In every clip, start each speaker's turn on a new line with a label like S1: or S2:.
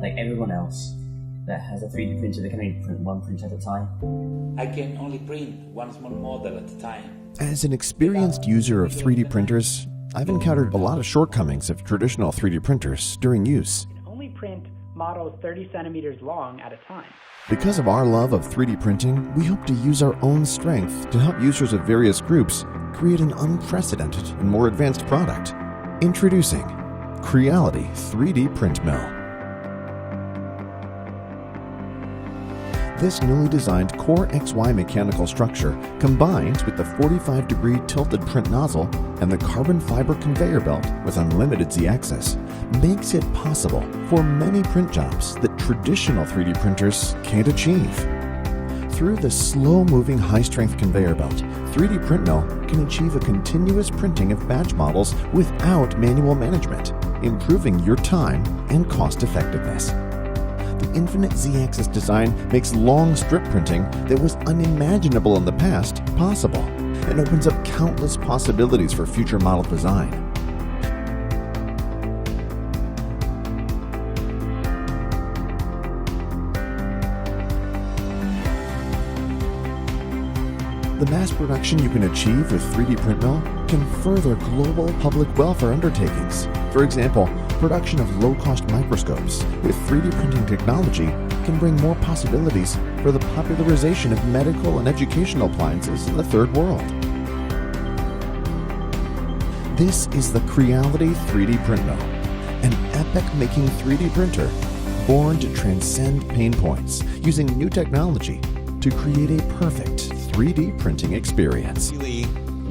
S1: like everyone else that has a 3D printer that can only print one print at a time.
S2: I can only print one small model at a time.
S3: As an experienced user of 3D printers, I've encountered a lot of shortcomings of traditional 3D printers during use.
S4: You can only print models 30 centimeters long at a time.
S3: Because of our love of 3D printing, we hope to use our own strength to help users of various groups create an unprecedented and more advanced product. Introducing Creality 3DPrintMill. This newly designed Core XY mechanical structure, combined with the 45-degree tilted print nozzle and the carbon fiber conveyor belt with unlimited Z-axis, makes it possible for many print jobs that traditional 3D printers can't achieve. Through the slow-moving high-strength conveyor belt, 3DPrintMill can achieve a continuous printing of batch models without manual management, improving your time and cost-effectiveness. The infinite Z-axis design makes long strip printing that was unimaginable in the past possible and opens up countless possibilities for future model design. The mass production you can achieve with 3DPrintMill can further global public welfare undertakings. For example, production of low-cost microscopes with 3D printing technology can bring more possibilities for the popularization of medical and educational appliances in the third world. This is the Creality 3DPrintMill, an epic-making 3D printer born to transcend pain points using new technology to create a perfect 3D printing experience.
S5: Really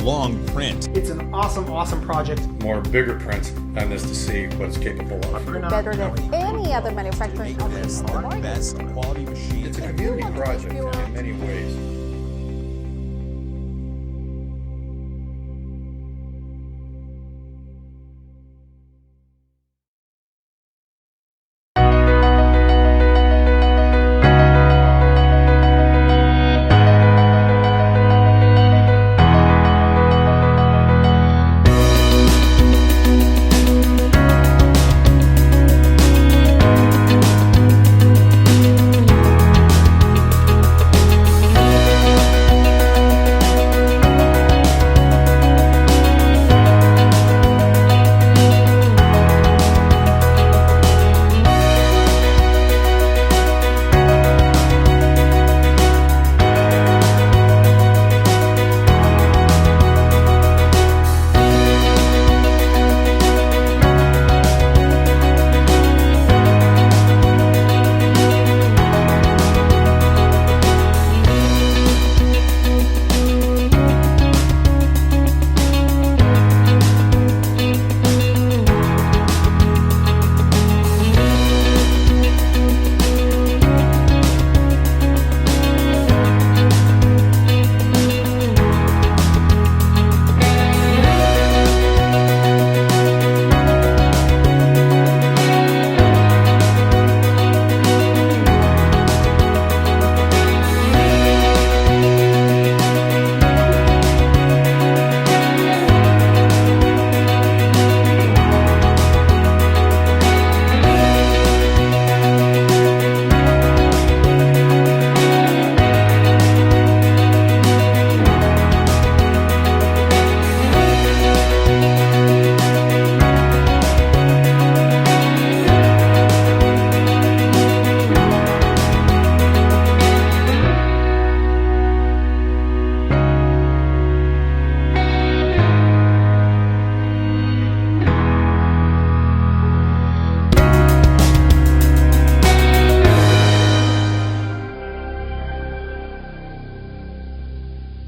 S5: long print.
S6: It's an awesome project.
S7: More bigger prints than this to see what it's capable of.
S8: Better than any other manufacturing companies in the market.
S5: Best quality machine.
S7: It's a community project in many ways.